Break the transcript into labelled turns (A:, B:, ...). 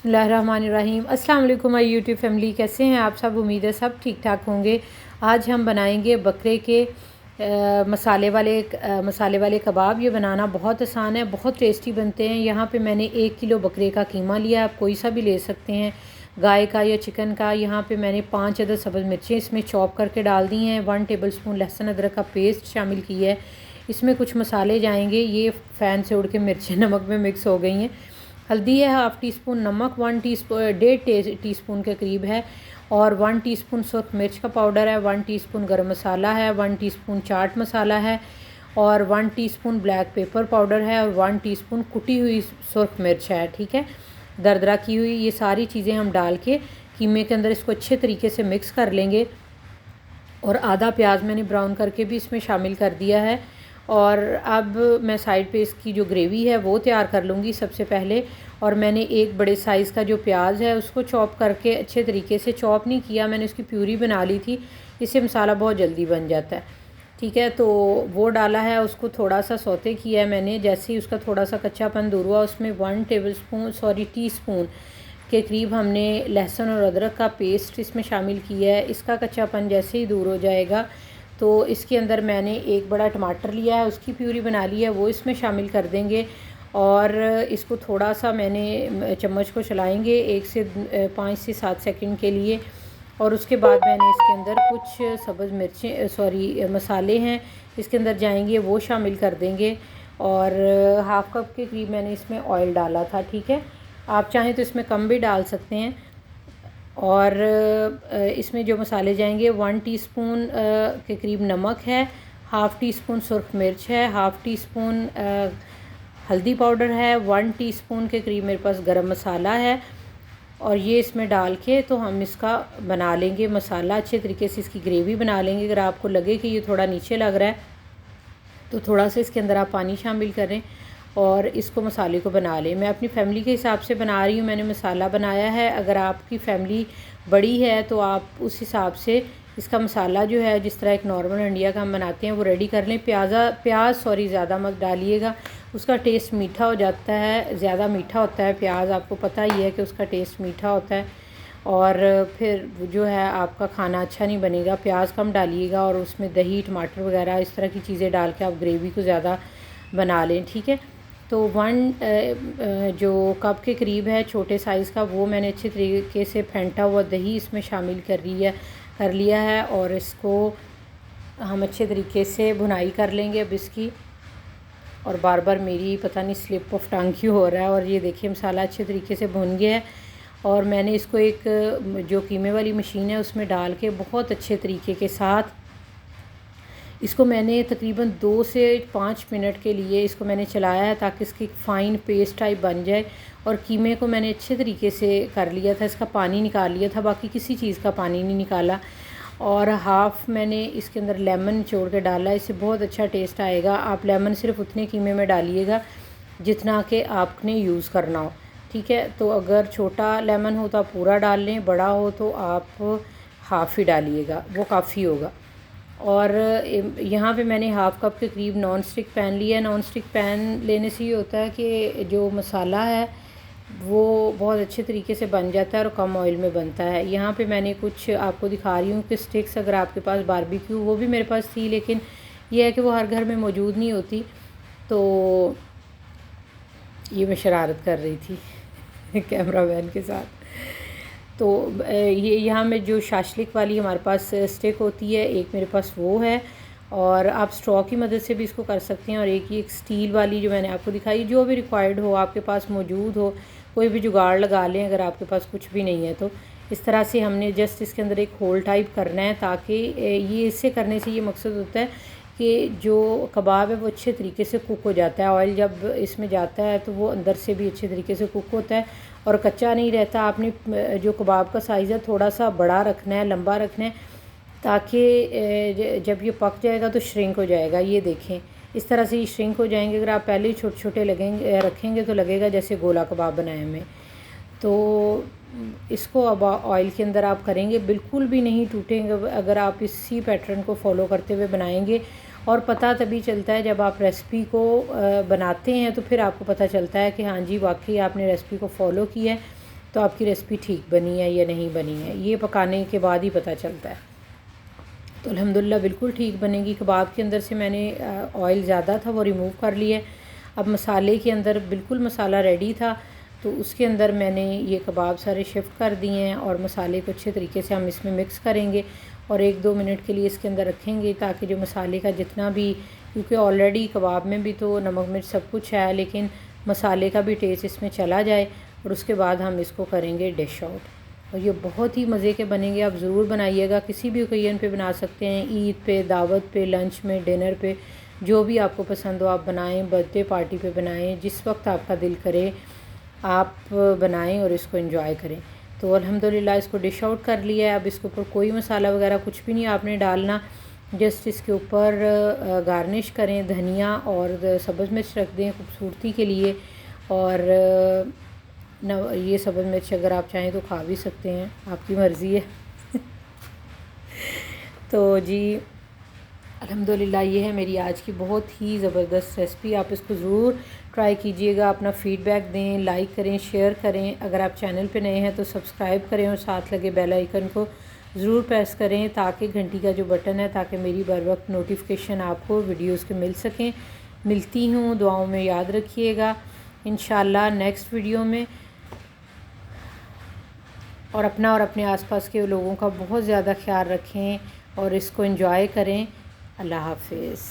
A: बिस्मिल्लाहिर्रहमानिर्रहीम। अस्सलाम वालेकुम माय यूट्यूब फैमिली, कैसे हैं आप सब? उम्मीद है सब ठीक ठाक होंगे। आज हम बनाएंगे बकरे के मसाले वाले कबाब। ये बनाना बहुत आसान है, बहुत टेस्टी बनते हैं। यहाँ पे मैंने 1 किलो बकरे का कीमा लिया, आप कोई सा भी ले सकते हैं, गाय का या चिकन का। यहाँ पे मैंने 5 अदद सब्ज़ मिर्चें इसमें चॉप करके डाल दी हैं। 1 टेबलस्पून लहसुन अदरक का पेस्ट शामिल किया है। इसमें कुछ मसाले जाएंगे, ये फ़ैन से उड़ के मिर्चें नमक में मिक्स हो गई हैं। हल्दी है 1/2 टीस्पून, नमक 1 टीस्पून के करीब है, और 1 टीस्पून सुरख मिर्च का पाउडर है, 1 टीस्पून गरम मसाला है, 1 टीस्पून चाट मसाला है, और 1 टीस्पून ब्लैक पेपर पाउडर है, और 1 टीस्पून कुटी हुई सुरख मिर्च है। ठीक है, दरदरा की हुई। ये सारी चीज़ें हम डाल के कीमे के अंदर इसको अच्छे तरीके से मिक्स कर लेंगे। और आधा प्याज मैंने ब्राउन करके भी इसमें शामिल कर दिया है। और अब मैं साइड पे इसकी जो ग्रेवी है वो तैयार कर लूँगी सबसे पहले। और मैंने एक बड़े साइज़ का जो प्याज है उसको चॉप करके, अच्छे तरीके से चॉप नहीं किया मैंने, उसकी प्यूरी बना ली थी। इससे मसाला बहुत जल्दी बन जाता है। ठीक है, तो वो डाला है, उसको थोड़ा सा सौते किया है मैंने। जैसे ही उसका थोड़ा सा कच्चापन दूर हुआ, उसमें 1 टीस्पून के करीब हमने लहसुन और अदरक का पेस्ट इसमें शामिल किया है। इसका कच्चापन जैसे ही दूर हो जाएगा तो इसके अंदर मैंने एक बड़ा टमाटर लिया है, उसकी प्यूरी बना ली है, वो इसमें शामिल कर देंगे। और इसको थोड़ा सा मैंने चम्मच को चलाएंगे 5 से 7 सेकंड के लिए। और उसके बाद मैंने इसके अंदर कुछ मसाले हैं इसके अंदर जाएंगे, वो शामिल कर देंगे। और 1/2 कप के करीब मैंने इसमें ऑयल डाला था। ठीक है, आप चाहें तो इसमें कम भी डाल सकते हैं। और इसमें जो मसाले जाएंगे, 1 टीस्पून के करीब नमक है, 1/2 टीस्पून सुरख मिर्च है, 1/2 टीस्पून हल्दी पाउडर है, 1 टीस्पून के करीब मेरे पास गरम मसाला है। और ये इसमें डाल के तो हम इसका बना लेंगे मसाला, अच्छे तरीके से इसकी ग्रेवी बना लेंगे। अगर आपको लगे कि ये थोड़ा नीचे लग रहा है तो थोड़ा सा इसके अंदर आप पानी शामिल करें और इसको मसाले को बना लें। मैं अपनी फ़ैमिली के हिसाब से बना रही हूँ, मैंने मसाला बनाया है। अगर आपकी फ़ैमिली बड़ी है तो आप उस हिसाब से इसका मसाला जो है, जिस तरह एक नॉर्मल इंडिया का हम बनाते हैं, वो रेडी कर लें। प्याज ज़्यादा मत डालिएगा, उसका टेस्ट मीठा हो जाता है, ज़्यादा मीठा होता है प्याज, आपको पता ही है कि उसका टेस्ट मीठा होता है। और फिर जो है आपका खाना अच्छा नहीं बनेगा। प्याज कम डालिएगा और उसमें दही, टमाटर वगैरह इस तरह की चीज़ें डाल के आप ग्रेवी को ज़्यादा बना लें। ठीक है, तो 1 जो कप के करीब है छोटे साइज़ का, वो मैंने अच्छे तरीके से फेंटा हुआ दही इसमें शामिल कर लिया है। और इसको हम अच्छे तरीके से भुनाई कर लेंगे अब इसकी। और बार बार मेरी पता नहीं स्लिप ऑफ टंग क्यों हो रहा है। और ये देखिए मसाला अच्छे तरीके से भुन गया है। और मैंने इसको एक जो कीमे वाली मशीन है उसमें डाल के बहुत अच्छे तरीके के साथ इसको मैंने तकरीबन 2 से 5 मिनट के लिए इसको मैंने चलाया है, ताकि इसकी फ़ाइन पेस्ट टाइप बन जाए। और कीमे को मैंने अच्छे तरीके से कर लिया था, इसका पानी निकाल लिया था, बाकी किसी चीज़ का पानी नहीं निकाला। और हाफ़ मैंने इसके अंदर लेमन निचोड़ के डाला, इससे बहुत अच्छा टेस्ट आएगा। आप लेमन सिर्फ उतने कीमे में डालिएगा जितना कि आपने यूज़ करना हो। ठीक है, तो अगर छोटा लेमन हो तो आप पूरा डाल लें, बड़ा हो तो आप हाफ़ ही डालिएगा, वो काफ़ी होगा। और यहाँ पे मैंने 1/2 कप के करीब नॉन स्टिक पैन लिया है। नॉन स्टिक पैन लेने से ये होता है कि जो मसाला है वो बहुत अच्छे तरीके से बन जाता है और कम ऑयल में बनता है। यहाँ पे मैंने कुछ आपको दिखा रही हूँ कि स्टिक्स, अगर आपके पास बारबेक्यू, वो भी मेरे पास थी, लेकिन यह है कि वो हर घर में मौजूद नहीं होती। तो ये मैं शरारत कर रही थी कैमरा मैन के साथ। तो ये यहाँ में जो शाशलिक वाली हमारे पास स्टिक होती है, एक मेरे पास वो है। और आप स्ट्रॉ की मदद से भी इसको कर सकते हैं। और एक स्टील वाली जो मैंने आपको दिखाई, जो भी रिक्वायर्ड हो, आपके पास मौजूद हो, कोई भी जुगाड़ लगा लें अगर आपके पास कुछ भी नहीं है तो। इस तरह से हमने जस्ट इसके अंदर एक होल टाइप करना है, ताकि ये इससे करने से ये मकसद होता है कि जो कबाब है वो अच्छे तरीके से कुक हो जाता है। ऑयल जब इसमें जाता है तो वो अंदर से भी अच्छे तरीके से कुक होता है और कच्चा नहीं रहता। आपने जो कबाब का साइज़ है थोड़ा सा बड़ा रखना है, लंबा रखना है, ताकि जब ये पक जाएगा तो श्रिंक हो जाएगा। ये देखें, इस तरह से ये श्रिंक हो जाएंगे। अगर आप पहले ही छोटे छोटे रखेंगे तो लगेगा जैसे गोला कबाब बनाए हमें। तो इसको अब ऑयल के अंदर आप करेंगे, बिल्कुल भी नहीं टूटेंगे अगर आप इसी पैटर्न को फॉलो करते हुए बनाएंगे। और पता तभी चलता है जब आप रेसिपी को बनाते हैं, तो फिर आपको पता चलता है कि हाँ जी वाकई आपने रेसिपी को फॉलो किया है। तो आपकी रेसिपी ठीक बनी है या नहीं बनी है, ये पकाने के बाद ही पता चलता है। तो अल्हम्दुलिल्लाह बिल्कुल ठीक बनेगी। कबाब के अंदर से मैंने ऑयल ज़्यादा था वो रिमूव कर लिया। अब मसाले के अंदर बिल्कुल मसाला रेडी था, तो उसके अंदर मैंने ये कबाब सारे शिफ्ट कर दिए हैं और मसाले को अच्छे तरीके से हम इसमें मिक्स करेंगे और 1-2 मिनट के लिए इसके अंदर रखेंगे, ताकि जो मसाले का जितना भी, क्योंकि ऑलरेडी कबाब में भी तो नमक मिर्च सब कुछ है, लेकिन मसाले का भी टेस्ट इसमें चला जाए और उसके बाद हम इसको करेंगे डिश आउट। और ये बहुत ही मज़े के बनेंगे, आप ज़रूर बनाइएगा। किसी भी ओकेजन पे बना सकते हैं, ईद पे, दावत पे, लंच में, डिनर पे, जो भी आपको पसंद हो आप बनाएं। बर्थडे पार्टी पे बनाएं, जिस वक्त आपका दिल करे आप बनाएं और इसको एंजॉय करें। तो अल्हम्दुलिल्लाह इसको डिश आउट कर लिया है। अब इसके ऊपर कोई मसाला वगैरह कुछ भी नहीं आपने डालना, जस्ट इसके ऊपर गार्निश करें, धनिया और सब्ज़ मिर्च रख दें खूबसूरती के लिए। और न ये सब्ज़ मिर्च अगर आप चाहें तो खा भी सकते हैं, आपकी मर्ज़ी है। तो जी अल्हम्दुलिल्लाह ये है मेरी आज की बहुत ही ज़बरदस्त रेसिपी। आप इसको ज़रूर ट्राई कीजिएगा, अपना फ़ीडबैक दें, लाइक करें, शेयर करें। अगर आप चैनल पे नए हैं तो सब्सक्राइब करें और साथ लगे बेल आइकन को ज़रूर प्रेस करें, ताकि घंटी का जो बटन है, ताकि मेरी बर वक्त नोटिफिकेशन आपको वीडियोज़ के मिल सकें। मिलती हूँ, दुआओं में याद रखिएगा इंशाल्लाह नेक्स्ट वीडियो में। और अपना और अपने आसपास के लोगों का बहुत ज़्यादा ख्याल रखें और इसको एंजॉय करें। अल्लाह हाफ़िज़।